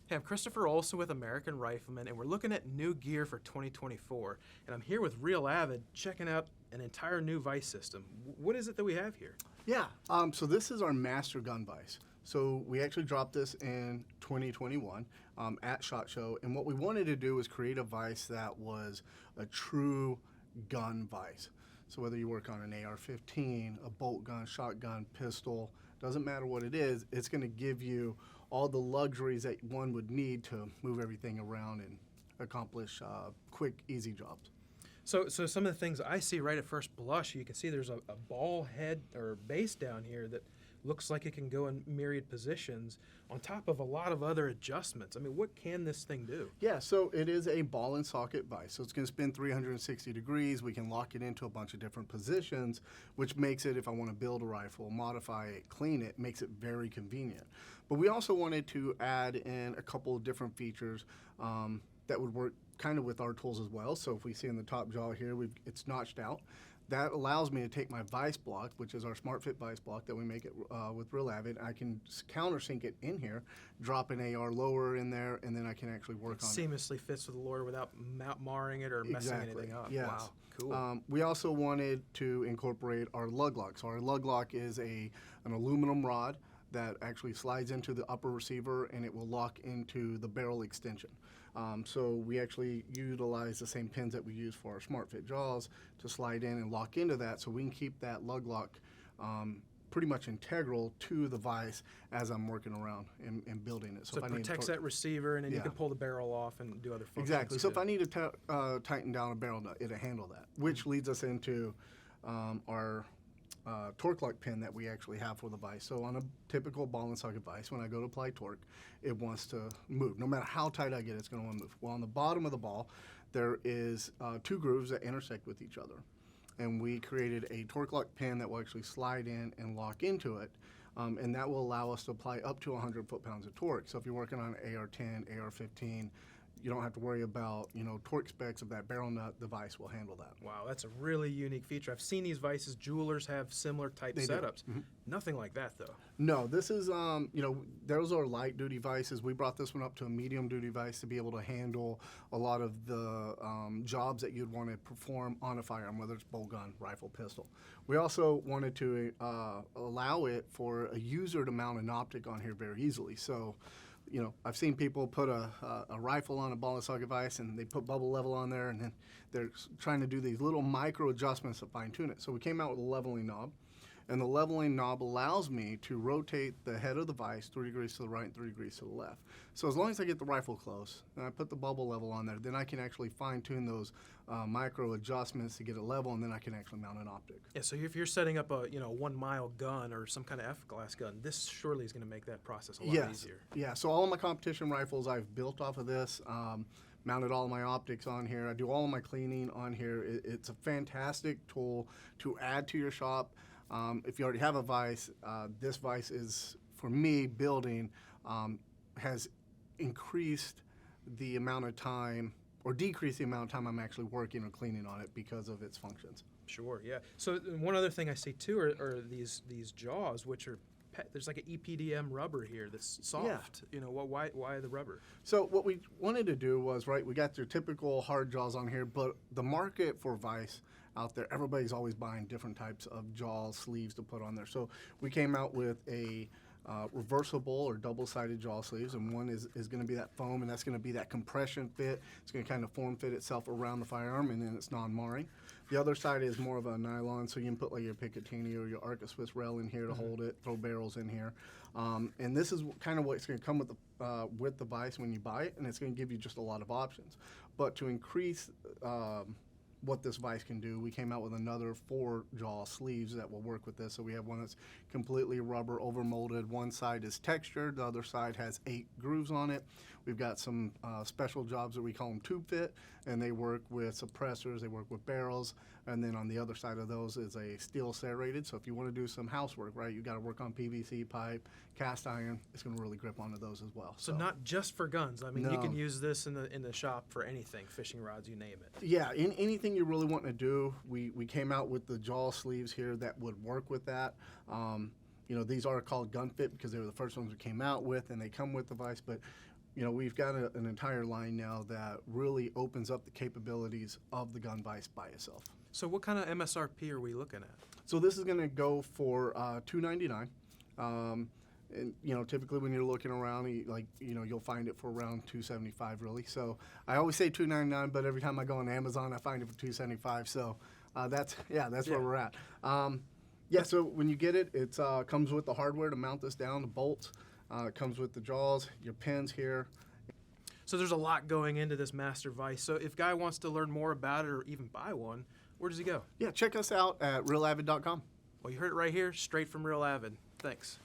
Hey, I'm Christopher Olson with American Rifleman, and we're looking at new gear for 2024. And I'm here with Real Avid, checking out an entire new vise system. What is it that we have here? Yeah, so this is our Master Gun Vise. So we actually dropped this in 2021 at SHOT Show, and what we wanted to do was create a vise that was a true gun vise. So whether you work on an AR-15, a bolt gun, shotgun, pistol, doesn't matter what it is, it's going to give you all the luxuries that one would need to move everything around and accomplish quick, easy jobs. So some of the things I see right at first blush, you can see there's a ball head or base down here that looks like it can go in myriad positions on top of a lot of other adjustments. I mean, what can this thing do? Yeah, so it is a ball and socket vise. So it's going to spin 360 degrees. We can lock it into a bunch of different positions, which makes it, if I want to build a rifle, modify it, clean it, makes it very convenient. But we also wanted to add in a couple of different features that would work kind of with our tools as well. So if we see in the top jaw here, it's notched out. That allows me to take my vise block, which is our Smart Fit vise block that we make it with Real Avid. I can countersink it in here, drop an AR lower in there, and then I can actually work on it. Seamlessly fits with the loader without marring it or messing anything up. Yes. Wow, cool. We also wanted to incorporate our lug lock. So our lug lock is an aluminum rod that actually slides into the upper receiver, and it will lock into the barrel extension. So we actually utilize the same pins that we use for our Smart Fit jaws to slide in and lock into that, so we can keep that lug lock pretty much integral to the vise as I'm working around and building it. So it protects that receiver, and then you can pull the barrel off and do other functions. Exactly. So too. if I need to tighten down a barrel nut, it'll handle that, which leads us into our torque lock pin that we actually have for the vise. So on a typical ball and socket vise, when I go to apply torque, it wants to move. No matter how tight I get, it's going to want to move. Well, on the bottom of the ball, there is two grooves that intersect with each other. And we created a torque lock pin that will actually slide in and lock into it. And that will allow us to apply up to 100 foot-pounds of torque. So if you're working on AR-10, AR-15, you don't have to worry about, torque specs of that barrel nut. The vise will handle that. Wow, that's a really unique feature. I've seen these vices. Jewelers have similar type setups. Mm-hmm. Nothing like that, though. No, this is, those are light-duty vices. We brought this one up to a medium-duty vise to be able to handle a lot of the jobs that you'd want to perform on a firearm, whether it's bolt gun, rifle, pistol. We also wanted to allow it for a user to mount an optic on here very easily. So, I've seen people put a rifle on a ball and socket vise, and they put bubble level on there, and then they're trying to do these little micro adjustments to fine tune it. So we came out with a leveling knob, and the leveling knob allows me to rotate the head of the vise 3 degrees to the right and 3 degrees to the left. So as long as I get the rifle close and I put the bubble level on there, then I can actually fine tune those micro adjustments to get it level, and then I can actually mount an optic. Yeah, so if you're setting up a 1 mile gun or some kind of F-glass gun, this surely is going to make that process a lot easier. Yeah, so all of my competition rifles I've built off of this, mounted all of my optics on here. I do all of my cleaning on here. It's a fantastic tool to add to your shop. If you already have a vise, this vise is, for me, building, has increased the amount of time or decreased the amount of time I'm actually working or cleaning on it because of its functions. Sure, yeah. So one other thing I see too are these jaws, which are there's like an EPDM rubber here that's soft. Yeah. Why the rubber? So what we wanted to do was, we got your typical hard jaws on here, but the market for vise out there, everybody's always buying different types of jaw sleeves to put on there. So we came out with a reversible or double-sided jaw sleeves, and one is going to be that foam, and that's going to be that compression fit. It's going to kind of form fit itself around the firearm, and then it's non-marring. The other side is more of a nylon, so you can put like your Picatinny or your Arca Swiss rail in here to hold it, throw barrels in here. And this is kind of what's going to come with the vise when you buy it, and it's going to give you just a lot of options. But to increase what this vise can do, we came out with another 4 jaw sleeves that will work with this. So we have one that's completely rubber over molded. One side is textured, the other side has 8 grooves on it. We've got some special jobs that we call them tube fit, and they work with suppressors, they work with barrels, and then on the other side of those is a steel serrated. So if you want to do some housework, you got to work on PVC pipe, cast iron, it's going to really grip onto those as well. So not just for guns. I mean, you can use this in the shop for anything, fishing rods, you name it. Yeah, in anything you really want to do, we came out with the jaw sleeves here that would work with that. These are called gun fit because they were the first ones we came out with, and they come with the vise, but you know, we've got an entire line now that really opens up the capabilities of the gun vise by itself. So what kind of MSRP are we looking at? So this is going to go for $299. And you know, typically when you're looking around, you'll find it for around $275 really. So I always say $299, but every time I go on Amazon, I find it for $275. So that's where we're at. So when you get it, it comes with the hardware to mount this down, the bolts. It comes with the jaws, your pins here. So there's a lot going into this Master Vise. So if guy wants to learn more about it or even buy one, where does he go? Yeah, check us out at realavid.com. Well, you heard it right here, straight from Real Avid. Thanks.